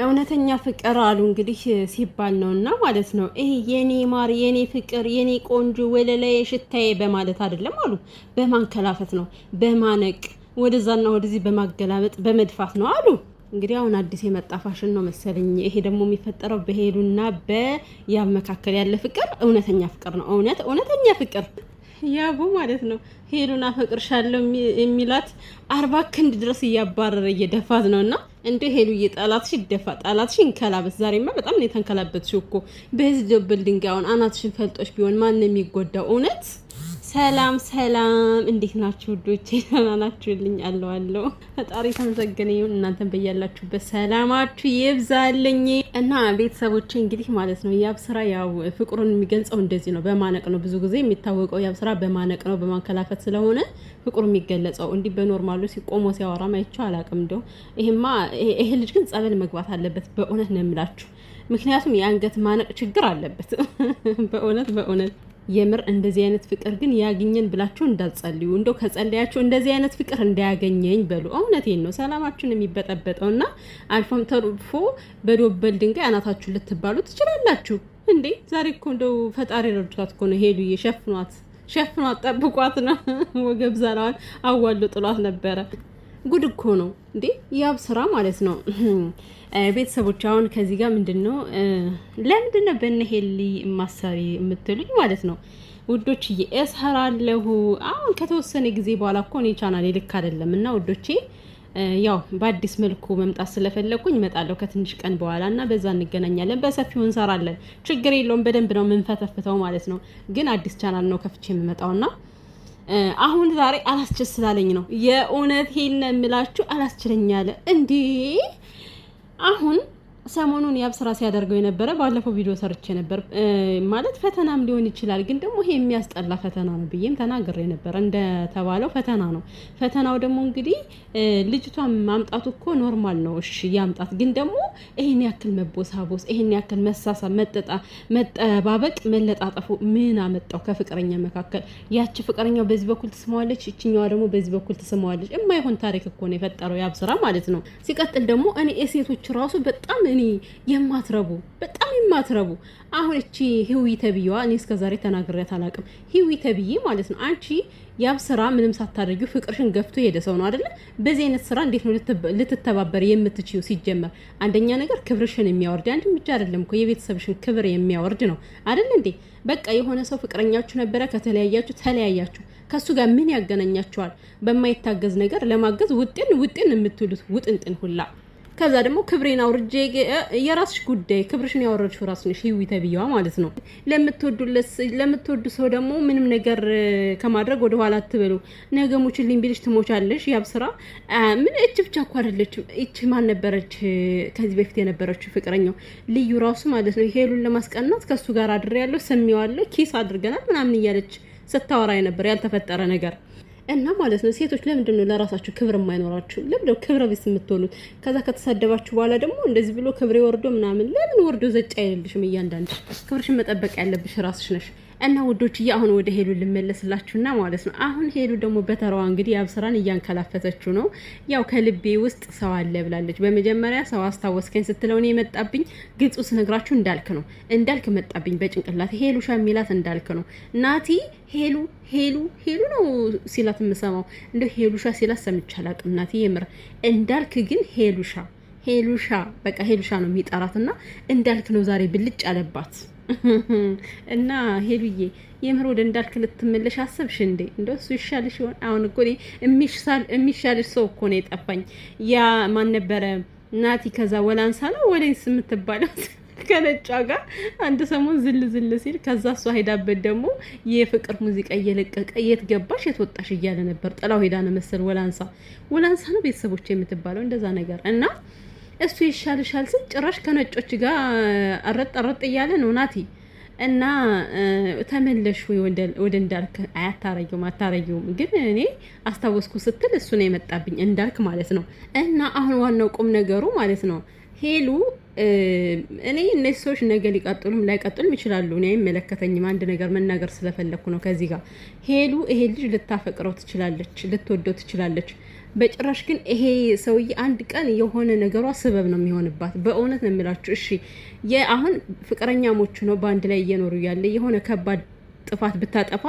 እውነተኛ ፍቅር አሉ እንግዲህ ሲባል ነውና ማለት ነው። ይሄ የኔ ማር፣ የኔ ፍቅር፣ የኔ ቆንጆ ወለላዬ፣ ሽታዬ በማለት አይደለም አሉ። በማንከላፈት ነው፣ በማነቅ ወደዛና ወደዚህ በማገላበጥ በመድፋት ነው አሉ። እንግዲህ አሁን አዲስ የመጣ ፋሽን ነው መሰለኝ። ይሄ ደግሞ የሚፈጠረው በሄሉና በያብ መካከል ያለ ፍቅር እውነተኛ ፍቅር ነው። እውነተኛ ፍቅር ያቡ ማለት ነው። ሄሉን አፈቅርሻለሁ የሚላት 40 ክንድ ድረስ እያባረረ እየደፋት ነውና እንደ ሄሉ እየጣላትሽ ይደፋ ጣላትሽ እንከላበት። ዛሬማ በጣም ነው የተንከላበትሽ እኮ በዚህ ደብል ድንጋዩን አናትሽን ፈልጦሽ ቢሆን ማን የሚጎዳው? እውነት ሰላም ሰላም፣ እንዴት ናችሁ ውዶቼ? ደህና ናችሁልኝ? አለው ፈጣሪ ተመሰገነ ይሁን። እናንተም በያላችሁበት ሰላማችሁ ይብዛልኝ። እና ቤተሰቦቼ እንግዲህ ማለት ነው ያብ ስራ ያው ፍቅሩን የሚገልጸው እንደዚህ ነው፣ በማነቅ ነው። ብዙ ጊዜ የሚታወቀው ያብ ስራ በማነቅ ነው፣ በማንከላፈት ስለሆነ ፍቅሩ የሚገለጸው እንዲህ በኖርማሉ ሲቆሞ ሲያወራ ማይቻው አላውቅም። እንደው ይሄ ልጅ ግን ጸበል መግባት አለበት፣ በእውነት ነው የምላችሁ። ምክንያቱም የአንገት ማነቅ ችግር አለበት። በእውነት የምር እንደዚህ አይነት ፍቅር ግን ያገኘን ብላችሁ እንዳትጸልዩ። እንደው ከጸለያችሁ እንደዚህ አይነት ፍቅር እንዳያገኘኝ በሉ። እውነቴን ነው። ሰላማችሁን የሚበጠበጠውና አልፎም ተርፎ በዶበል ድንጋይ አናታችሁ ልትባሉ ትችላላችሁ እንዴ! ዛሬ እኮ እንደው ፈጣሪ ረድቷት እኮ ነው ሄሉዬ። ሸፍኗት ጠብቋት ነው። ወገብ ዛላዋን አዋሎ ጥሏት ነበረ። ጉድ እኮ ነው እንዴ ያብ ስራ ማለት ነው። ቤተሰቦች አሁን ከዚህ ጋር ምንድነው ለምንድነው በነሄሊ ማሳሪ የምትሉኝ ማለት ነው ውዶች? እሰራለሁ አሁን ከተወሰነ ጊዜ በኋላ እኮ ነው ቻናሌ ልክ አይደለም እና ውዶቼ ያው በአዲስ መልኩ መምጣት ስለፈለኩኝ እመጣለሁ ከትንሽ ቀን በኋላ እና በዛ እንገናኛለን። በሰፊው እንሰራለን። ችግር የለውም። በደንብ ነው የምንፈተፍተው ማለት ነው። ግን አዲስ ቻናል ነው ከፍቼ የምመጣውና አሁን ዛሬ አላስችላለኝ ነው የእውነቴን ነው የምላችሁ። አላስችለኛለ እንዴ! አሁን ሰሞኑን ያብ ስራ ሲያደርገው የነበረ ባለፈው ቪዲዮ ሰርቼ ነበር። ማለት ፈተናም ሊሆን ይችላል፣ ግን ደግሞ ይሄ የሚያስጠላ ፈተና ነው ብዬም ተናግሬ ነበር። እንደተባለው ፈተና ነው። ፈተናው ደግሞ እንግዲህ ልጅቷን ማምጣቱ እኮ ኖርማል ነው። እሺ ያምጣት፣ ግን ደግሞ ይሄን ያክል መቦሳቦስ፣ ይሄን ያክል መሳሳብ፣ መጠባበቅ፣ መለጣጠፉ ምን አመጣው ከፍቅረኛ መካከል? ያቺ ፍቅረኛው በዚህ በኩል ትስማዋለች፣ እቺኛዋ ደግሞ በዚህ በኩል ትስማዋለች። የማይሆን ታሪክ እኮ ነው የፈጠረው ያብ ስራ ማለት ነው። ሲቀጥል ደግሞ እኔ ሴቶች ራሱ በጣም እኔ በጣም የማትረቡ አሁን እቺ ህዊ ተብዬዋ እኔ እስከዛሬ ተናግሬያት አላውቅም። ህዊ ተብዬ ማለት ነው አንቺ ያብ ስራ ምንም ሳታደርጊው ፍቅርሽን ገፍቶ ሄደ ሰው ነው አይደለ? በዚህ አይነት ስራ እንዴት ነው ልትተባበር የምትችይው? ሲጀመር አንደኛ ነገር ክብርሽን የሚያወርድ አንድ ብቻ አይደለም እኮ የቤተሰብሽን ክብር የሚያወርድ ነው አይደል እንዴ? በቃ የሆነ ሰው ፍቅረኛችሁ ነበረ፣ ተለያያችሁ። ከሱ ጋር ምን ያገናኛችኋል? በማይታገዝ ነገር ለማገዝ ውጥን የምትሉት ውጥንጥን ሁላ። ከዛ ደግሞ ክብሬን አውርጄ የራስሽ ጉዳይ፣ ክብርሽን ያወረድሽው ራስ ነሽ ህዊ ተብዬዋ ማለት ነው። ለምትወዱ ሰው ደግሞ ምንም ነገር ከማድረግ ወደ ኋላ አትበሉ። ነገ ሙችልኝ ቢልሽ ትሞቻለሽ። ያብ ስራ ምን እች ብቻ እኮ አይደለችም። እች ማን ነበረች ከዚህ በፊት የነበረችው ፍቅረኛው ልዩ ራሱ ማለት ነው። ሄሉን ለማስቀናት ከሱ ጋር አድሬያለሁ፣ ሰሚዋለሁ፣ ኪስ አድርገናል ምናምን እያለች ስታወራ የነበር ያልተፈጠረ ነገር እና ማለት ነው። ሴቶች ለምንድን ነው ለራሳችሁ ክብር የማይኖራችሁ? ለምንድን ነው ክብረ ቢስ የምትሆኑት? ከዛ ከተሰደባችሁ በኋላ ደግሞ እንደዚህ ብሎ ክብሬ ወርዶ ምናምን ለምን ወርዶ ዘጭ አይልልሽም? እያንዳንድሽ ክብርሽን መጠበቅ ያለብሽ ራስሽ ነሽ። እና ውዶችዬ አሁን ወደ ሄሉ ልመለስላችሁና ማለት ነው። አሁን ሄሉ ደግሞ በተራዋ እንግዲህ ያብ ስራን እያንከላፈተችው ነው። ያው ከልቤ ውስጥ ሰው አለ ብላለች። በመጀመሪያ ሰው አስታወስከኝ ስትለው ነው የመጣብኝ። ግልጹ ስነግራችሁ እንዳልክ መጣብኝ በጭንቅላት። ሄሉሻ የሚላት እንዳልክ ነው። ናቲ ሄሉ ነው ሲላት የምሰማው። እንደ ሄሉሻ ሲላት ሰምቼ አላውቅም ናቲ የምር። እንዳልክ ግን ሄሉሻ በቃ ሄሉሻ ነው የሚጠራትና እንዳልክ ነው ዛሬ ብልጭ አለባት። እና ሄሉዬ የምር ወደ እንዳልክ ልትመለሽ አሰብሽ እንዴ? እንደው እሱ ይሻልሽ ይሆን? አሁን እኮ የሚሻልሽ ሰው እኮ ነው የጠፋኝ። ያ ማን ነበረ ናቲ? ከዛ ወላንሳ ነው ወለንስ የምትባለው ከነጫ ጋር አንድ ሰሞን ዝል ሲል ከዛ እሷ ሄዳበት ደግሞ የፍቅር ሙዚቃ እየለቀቀ የት ገባሽ የት ወጣሽ እያለ ነበር። ጥላው ሄዳ ነው መሰል ወላንሳ ነው ቤተሰቦች የምትባለው እንደዛ ነገር። እና እሱ ይሻልሻል ስል ጭራሽ ከነጮች ጋር አረጥ እያለ ነው ናቲ። እና ተመለሽ ወይ ወደ እንዳልክ አታረጊውም። ግን እኔ አስታወስኩ ስትል እሱ ነው የመጣብኝ እንዳልክ ማለት ነው። እና አሁን ዋናው ቁም ነገሩ ማለት ነው ሄሉ እኔ እነዚህ ሰዎች ነገ ሊቀጥሉም ላይቀጥሉም ይችላሉ። እኔ አይመለከተኝም። አንድ ነገር መናገር ስለፈለኩ ነው። ከዚህ ጋር ሄሉ ይሄ ልጅ ልታፈቅረው ትችላለች፣ ልትወደው ትችላለች። በጭራሽ ግን ይሄ ሰውዬ አንድ ቀን የሆነ ነገሯ ስበብ ነው የሚሆንባት። በእውነት ነው የሚላችሁ። እሺ አሁን ፍቅረኛሞቹ ነው በአንድ ላይ እየኖሩ ያለ የሆነ ከባድ ጥፋት ብታጠፋ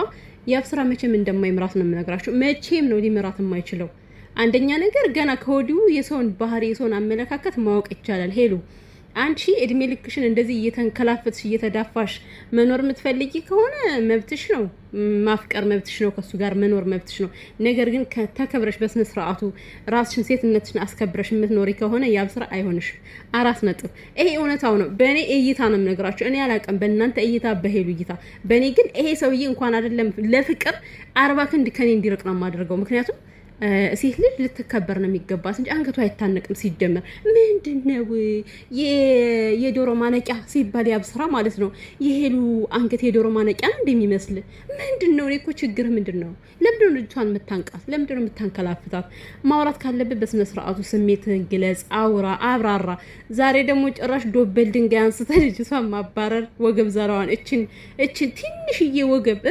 የአብስራ መቼም እንደማይምራት ነው የምነግራችሁ። መቼም ነው ሊምራት የማይችለው። አንደኛ ነገር ገና ከወዲሁ የሰውን ባህሪ የሰውን አመለካከት ማወቅ ይቻላል። ሄሉ አንቺ እድሜ ልክሽን እንደዚህ እየተንከላፈትሽ እየተዳፋሽ መኖር የምትፈልጊ ከሆነ መብትሽ ነው፣ ማፍቀር መብትሽ ነው፣ ከሱ ጋር መኖር መብትሽ ነው። ነገር ግን ተከብረሽ በስነ ስርዓቱ ራስሽን ሴትነትሽን አስከብረሽ የምትኖሪ ከሆነ ያብስራ አይሆንሽም። 4 ነጥብ። ይሄ እውነታው ነው። በእኔ እይታ ነው የምነግራችሁ። እኔ አላውቅም በእናንተ እይታ፣ በሄሉ እይታ። በእኔ ግን ይሄ ሰውዬ እንኳን አይደለም ለፍቅር 40 ክንድ ከኔ እንዲርቅ ነው የማደርገው። ምክንያቱም ሴት ልጅ ልትከበር ነው የሚገባት እንጂ አንገቷ አይታነቅም። ሲጀመር ምንድነው የዶሮ ማነቂያ ሲባል ያብስራ ማለት ነው። የሄሉ አንገት የዶሮ ማነቂያ ነው እንደሚመስል ምንድነው? እኔ እኮ ችግር ምንድነው? ለምንድነው ልጅቷን የምታንቃት? ለምንድነው የምታንከላፍታት? ማውራት ካለበት በስነ ስርዓቱ ስሜትህን ግለጽ፣ አውራ፣ አብራራ። ዛሬ ደግሞ ጭራሽ ዶበል ድንጋይ አንስተ ልጅቷን ማባረር፣ ወገብ ዘራዋን እችን ትንሽዬ ወገብ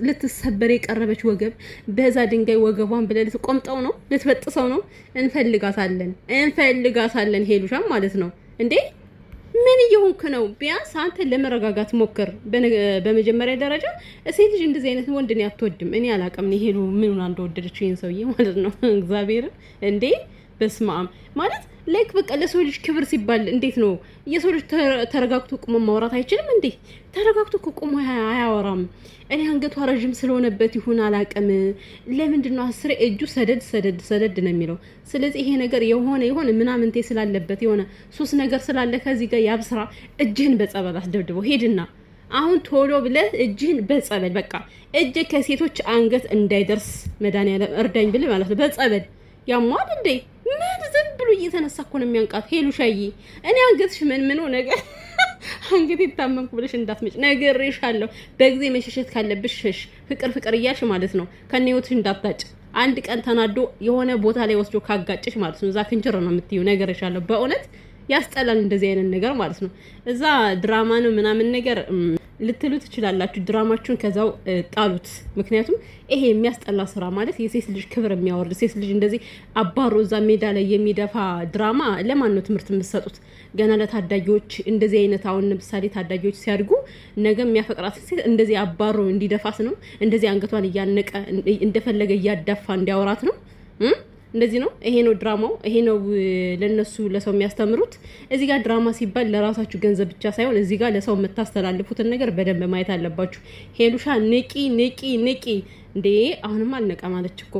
ልትሰበር የቀረበች ወገብ በዛ ድንጋይ ወገቧን ብለህ ልትቆም ነው ልትበጥሰው ነው። እንፈልጋታለን ሄሉሻም ማለት ነው እንዴ። ምን እየሆንክ ነው? ቢያንስ አንተ ለመረጋጋት ሞክር። በመጀመሪያ ደረጃ ሴት ልጅ እንደዚህ አይነት ወንድ ነው አትወድም። እኔ አላውቅም ሄሉ ምኑን እንደወደደች ይሄን ሰውዬ ማለት ነው። እግዚአብሔር እንዴ በስማም ማለት ላይክ በቃ ለሰው ልጅ ክብር ሲባል እንዴት ነው የሰው ልጅ ተረጋግቶ ቆሞ ማውራት አይችልም እንዴ? ተረጋግቶ ቆሞ አያወራም። እኔ አንገቷ ረጅም ስለሆነበት ይሁን አላውቅም። ለምንድን ነው አስሬ እጁ ሰደድ ነው የሚለው? ስለዚህ ይሄ ነገር የሆነ ምናምንቴ ስላለበት የሆነ ሱስ ነገር ስላለ ከዚህ ጋር ያብስራ እጅህን በጸበል አስደብድበው ሄድና አሁን ቶሎ ብለህ እጅህን በጸበል በቃ እጅ ከሴቶች አንገት እንዳይደርስ መድኃኒዓለም እርዳኝ ብለህ ማለት ነው በጸበል ያሟል እንዴ? ምን ዝም ብሎ እየተነሳ እኮ ነው የሚያንቃት። ሄሉ ሻይ እኔ አንገትሽ ምን ነገር አንገት ይታመንኩ ብለሽ እንዳትመጭ ነግሬሻለሁ። በጊዜ መሸሸት ካለብሽ ሸሽ። ፍቅር እያልሽ ማለት ነው ከኔ ህይወትሽ እንዳታጭ። አንድ ቀን ተናዶ የሆነ ቦታ ላይ ወስዶ ካጋጭሽ ማለት ነው እዛ ክንችር ነው የምትይው። ነግሬሻለሁ። በእውነት ያስጠላል እንደዚህ አይነት ነገር ማለት ነው። እዛ ድራማ ነው ምናምን ነገር ልትሉ ትችላላችሁ። ድራማችሁን ከዛው ጣሉት። ምክንያቱም ይሄ የሚያስጠላ ስራ ማለት የሴት ልጅ ክብር የሚያወርድ ሴት ልጅ እንደዚህ አባሮ እዛ ሜዳ ላይ የሚደፋ ድራማ ለማን ነው ትምህርት የምትሰጡት? ገና ለታዳጊዎች እንደዚህ አይነት አሁን ለምሳሌ ታዳጊዎች ሲያድጉ ነገ የሚያፈቅራት ሴት እንደዚህ አባሮ እንዲደፋት ነው? እንደዚህ አንገቷን እያነቀ እንደፈለገ እያዳፋ እንዲያወራት ነው? እንደዚህ ነው። ይሄ ነው ድራማው። ይሄ ነው ለነሱ ለሰው የሚያስተምሩት። እዚህ ጋር ድራማ ሲባል ለራሳችሁ ገንዘብ ብቻ ሳይሆን እዚህ ጋር ለሰው የምታስተላልፉትን ነገር በደንብ ማየት አለባችሁ። ሄሉሻ ንቂ እንዴ! አሁንም አልነቃ ማለች እኮ